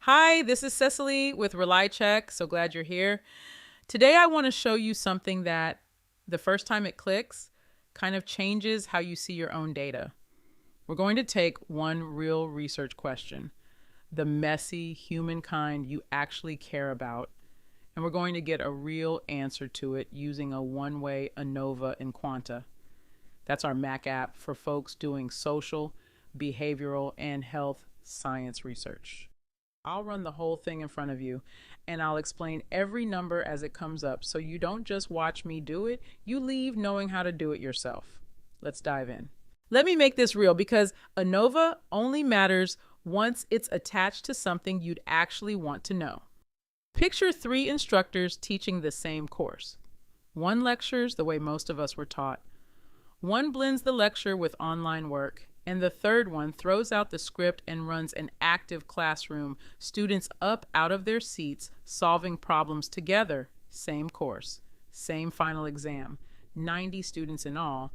Hi, this is Cecily with ReliCheck. So glad you're here. Today, I want to show you something that the first time it clicks kind of changes how you see your own data. We're going to take one real research question, the messy humankind you actually care about, and we're going to get a real answer to it using a one-way ANOVA in Quanta. That's our Mac app for folks doing social, behavioral, and health science research. I'll run the whole thing in front of you and I'll explain every number as it comes up so you don't just watch me do it, you leave knowing how to do it yourself. Let's dive in. Let me make this real because ANOVA only matters once it's attached to something you'd actually want to know. Picture three instructors teaching the same course. One lectures the way most of us were taught. One blends the lecture with online work, and the third one throws out the script and runs an active classroom, students up out of their seats, solving problems together. Same course, same final exam, 90 students in all.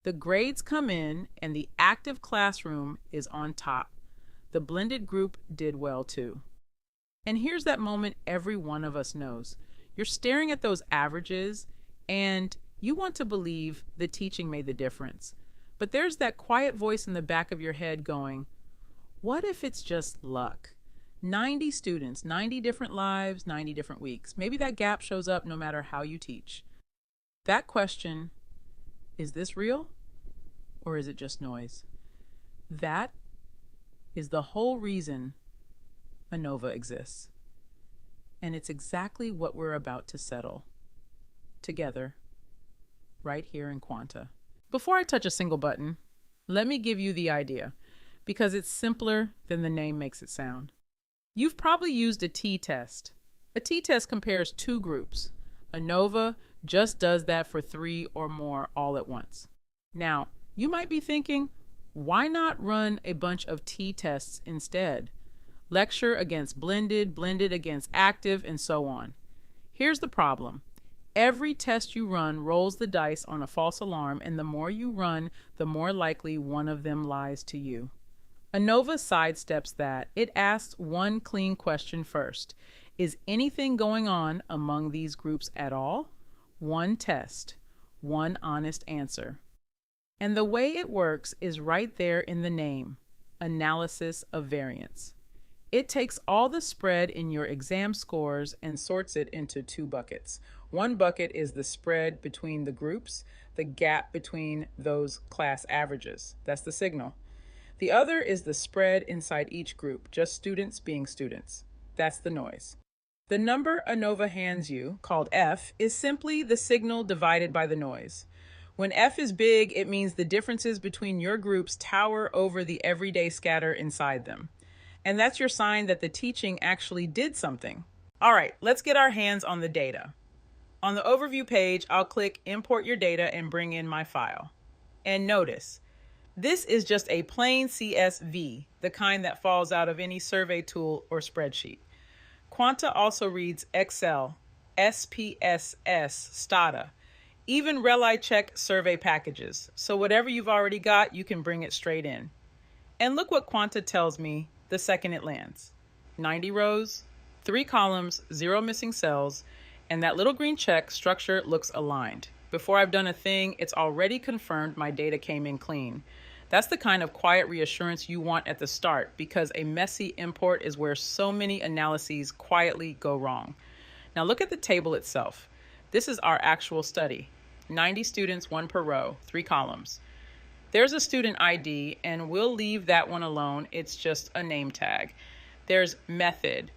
The grades come in, and the active classroom is on top. The blended group did well too. And here's that moment every one of us knows. You're staring at those averages, and you want to believe the teaching made the difference. But there's that quiet voice in the back of your head going, what if it's just luck? 90 students, 90 different lives, 90 different weeks. Maybe that gap shows up no matter how you teach. That question, is this real or is it just noise? That is the whole reason ANOVA exists. And it's exactly what we're about to settle together right here in Quanta. Before I touch a single button, let me give you the idea, because it's simpler than the name makes it sound. You've probably used a t-test. A t-test compares two groups. ANOVA just does that for three or more all at once. Now, you might be thinking, why not run a bunch of t-tests instead? Lecture against blended, blended against active, and so on. Here's the problem. Every test you run rolls the dice on a false alarm, and the more you run, the more likely one of them lies to you. ANOVA sidesteps that. It asks one clean question first. Is anything going on among these groups at all? One test, one honest answer. And the way it works is right there in the name, analysis of variance. It takes all the spread in your exam scores and sorts it into two buckets. One bucket is the spread between the groups, the gap between those class averages. That's the signal. The other is the spread inside each group, just students being students. That's the noise. The number ANOVA hands you, called F, is simply the signal divided by the noise. When F is big, it means the differences between your groups tower over the everyday scatter inside them. And that's your sign that the teaching actually did something. All right, let's get our hands on the data. On the overview page, I'll click Import Your Data and bring in my file. And notice, this is just a plain CSV, the kind that falls out of any survey tool or spreadsheet. Quanta also reads Excel, SPSS, Stata, even ReliCheck survey packages. So whatever you've already got, you can bring it straight in. And look what Quanta tells me the second it lands. 90 rows, 3 columns, 0 missing cells, and that little green check structure looks aligned. Before I've done a thing, it's already confirmed my data came in clean. That's the kind of quiet reassurance you want at the start, because a messy import is where so many analyses quietly go wrong. Now look at the table itself. This is our actual study. 90 students, 1 per row, 3 columns. There's a student ID, and we'll leave that one alone. It's just a name tag. There's method,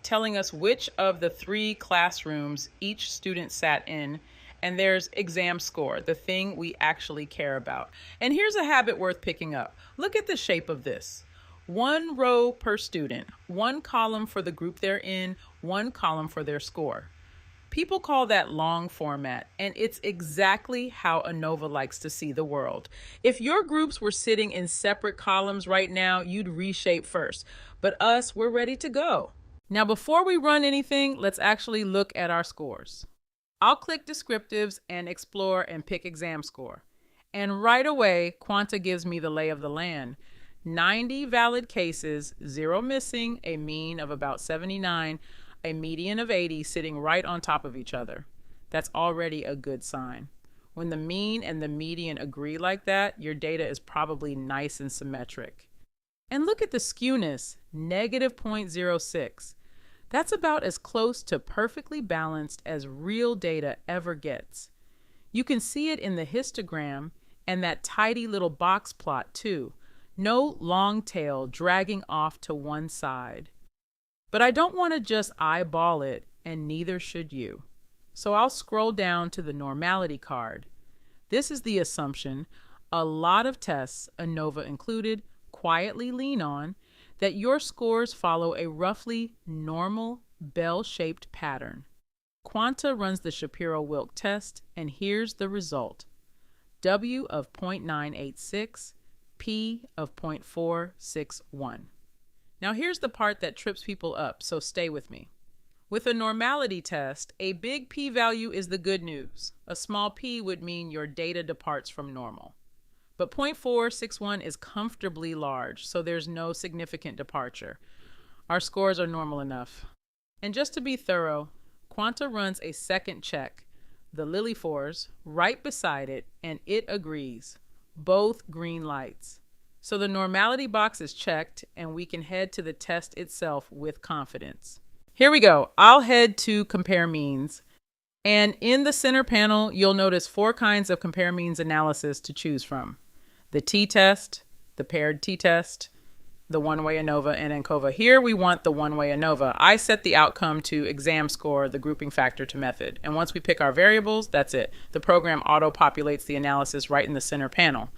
telling us which of the 3 classrooms each student sat in. And there's exam score, the thing we actually care about. And here's a habit worth picking up. Look at the shape of this. 1 row per student, 1 column for the group they're in, 1 column for their score. People call that long format, and it's exactly how ANOVA likes to see the world. If your groups were sitting in separate columns right now, you'd reshape first. But us, we're ready to go. Now, before we run anything, let's actually look at our scores. I'll click Descriptives and Explore and pick Exam Score. And right away, Quanta gives me the lay of the land. 90 valid cases, 0 missing, a mean of about 79, a median of 80 sitting right on top of each other. That's already a good sign. When the mean and the median agree like that, your data is probably nice and symmetric. And look at the skewness, negative 0.06. That's about as close to perfectly balanced as real data ever gets. You can see it in the histogram and that tidy little box plot too. No long tail dragging off to one side. But I don't want to just eyeball it, and neither should you. So I'll scroll down to the normality card. This is the assumption a lot of tests, ANOVA included, quietly lean on, that your scores follow a roughly normal bell-shaped pattern. Quanta runs the Shapiro-Wilk test, and here's the result. W of 0.986, P of 0.461. Now here's the part that trips people up, so stay with me. With a normality test, a big p-value is the good news. A small p would mean your data departs from normal. But 0.461 is comfortably large, so there's no significant departure. Our scores are normal enough. And just to be thorough, Quanta runs a second check, the LiliFors, right beside it, and it agrees. Both green lights. So the normality box is checked, and we can head to the test itself with confidence. Here we go. I'll head to compare means. And in the center panel, you'll notice 4 kinds of compare means analysis to choose from. The t-test, the paired t-test, the one-way ANOVA, and ANCOVA. Here we want the one-way ANOVA. I set the outcome to exam score, the grouping factor to method. And once we pick our variables, that's it. The program auto-populates the analysis right in the center panel.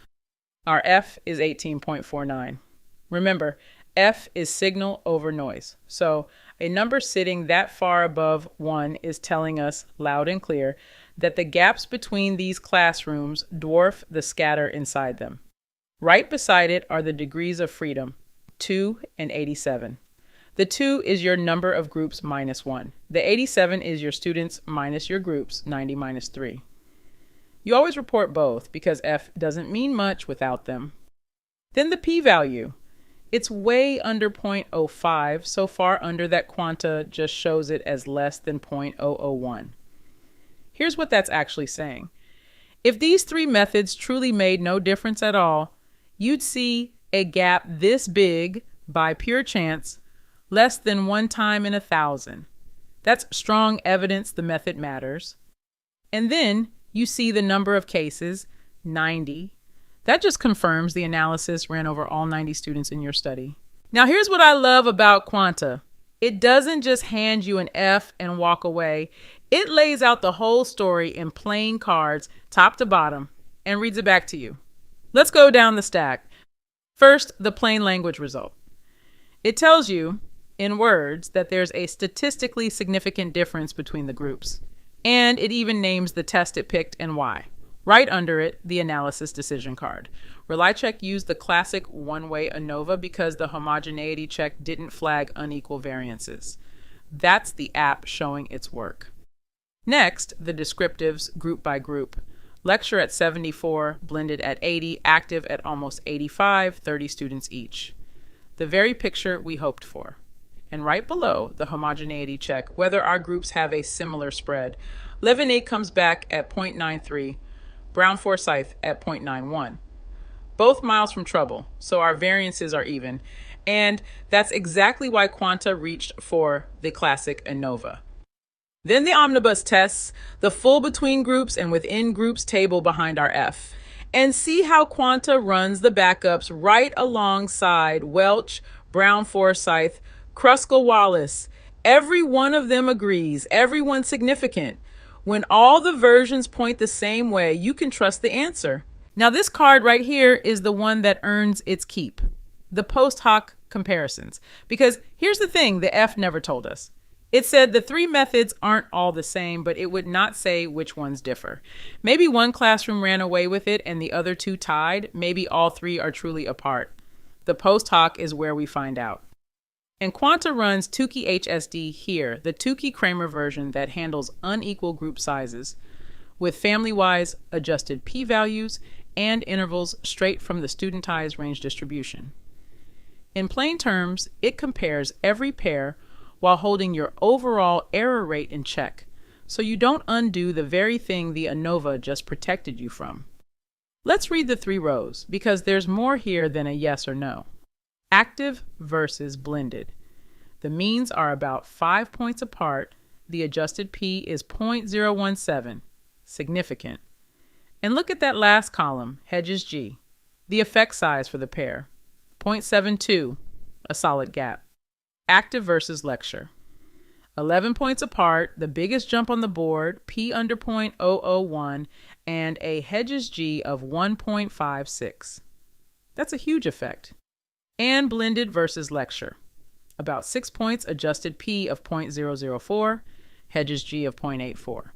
Our F is 18.49. Remember, F is signal over noise. So a number sitting that far above 1 is telling us loud and clear that the gaps between these classrooms dwarf the scatter inside them. Right beside it are the degrees of freedom, 2 and 87. The 2 is your number of groups minus 1. The 87 is your students minus your groups, 90 minus 3. You always report both because F doesn't mean much without them. Then the p-value. It's way under 0.05, so far under that Quanta just shows it as less than 0.001. Here's what that's actually saying. If these 3 methods truly made no difference at all, you'd see a gap this big by pure chance, less than 1 time in 1,000. That's strong evidence the method matters. And then you see the number of cases, 90. That just confirms the analysis ran over all 90 students in your study. Now here's what I love about Quanta. It doesn't just hand you an F and walk away. It lays out the whole story in plain cards, top to bottom, and reads it back to you. Let's go down the stack. First, the plain language result. It tells you, in words, that there's a statistically significant difference between the groups. And it even names the test it picked and why. Right under it, the analysis decision card. ReliCheck used the classic one-way ANOVA because the homogeneity check didn't flag unequal variances. That's the app showing its work. Next, the descriptives group by group. Lecture at 74, blended at 80, active at almost 85, 30 students each. The very picture we hoped for. And right below the homogeneity check, whether our groups have a similar spread. Leavenworth comes back at 0.93, Brown-Forsyth at 0.91. Both miles from trouble, so our variances are even. And that's exactly why Quanta reached for the classic ANOVA. Then the omnibus tests, the full between groups and within groups table behind our F. And see how Quanta runs the backups right alongside Welch, Brown-Forsyth, Kruskal-Wallis. Every one of them agrees, everyone's significant. When all the versions point the same way, you can trust the answer. Now this card right here is the one that earns its keep, the post-hoc comparisons. Because here's the thing the F never told us. It said the 3 methods aren't all the same, but it would not say which ones differ. Maybe one classroom ran away with it and the other 2 tied. Maybe all 3 are truly apart. The post-hoc is where we find out. And Quanta runs Tukey HSD here, the Tukey-Kramer version that handles unequal group sizes, with family-wise adjusted p-values and intervals straight from the studentized range distribution. In plain terms, it compares every pair while holding your overall error rate in check, so you don't undo the very thing the ANOVA just protected you from. Let's read the 3 rows, because there's more here than a yes or no. Active versus blended. The means are about 5 points apart. The adjusted P is 0.017, significant. And look at that last column, Hedges G, the effect size for the pair, 0.72, a solid gap. Active versus lecture. 11 points apart, the biggest jump on the board, P under 0.001, and a Hedges G of 1.56. That's a huge effect. And blended versus lecture. About 6 points, adjusted P of 0.004, Hedges G of 0.84.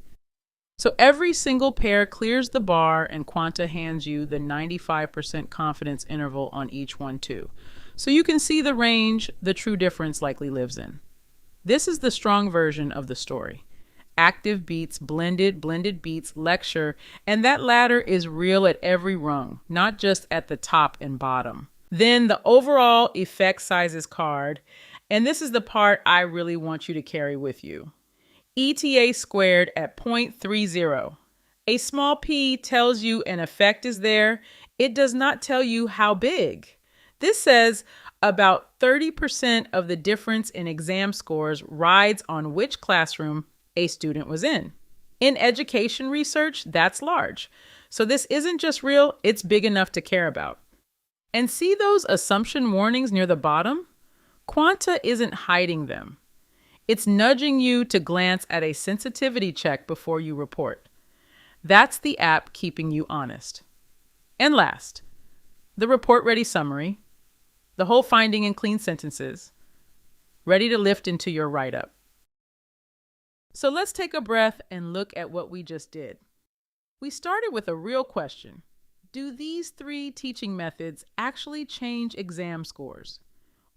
So every single pair clears the bar, and Quanta hands you the 95% confidence interval on each one too. So you can see the range the true difference likely lives in. This is the strong version of the story. Active beats blended, blended beats lecture, and that ladder is real at every rung, not just at the top and bottom. Then the overall effect sizes card, and this is the part I really want you to carry with you. ETA squared at 0.30. A small p tells you an effect is there. It does not tell you how big. This says about 30% of the difference in exam scores rides on which classroom a student was in. In education research, that's large. So this isn't just real, it's big enough to care about. And see those assumption warnings near the bottom? Quanta isn't hiding them. It's nudging you to glance at a sensitivity check before you report. That's the app keeping you honest. And last, the report-ready summary, the whole finding in clean sentences, ready to lift into your write-up. So let's take a breath and look at what we just did. We started with a real question. Do these 3 teaching methods actually change exam scores?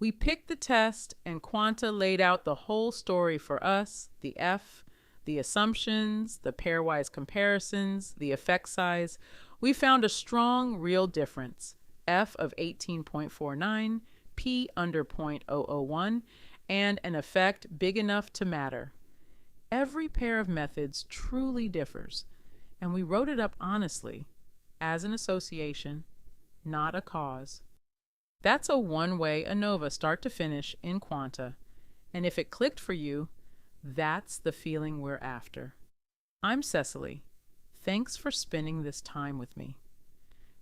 We picked the test, and Quanta laid out the whole story for us, the F, the assumptions, the pairwise comparisons, the effect size. We found a strong, real difference, F of 18.49, P under 0.001, and an effect big enough to matter. Every pair of methods truly differs, and we wrote it up honestly, as an association, not a cause. That's a one-way ANOVA start to finish in Quanta, and if it clicked for you, that's the feeling we're after. I'm Cecily. Thanks for spending this time with me.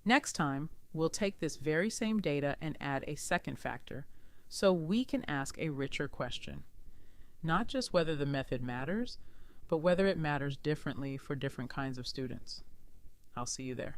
Next time, we'll take this very same data and add a second factor, so we can ask a richer question. Not just whether the method matters, but whether it matters differently for different kinds of students. I'll see you there.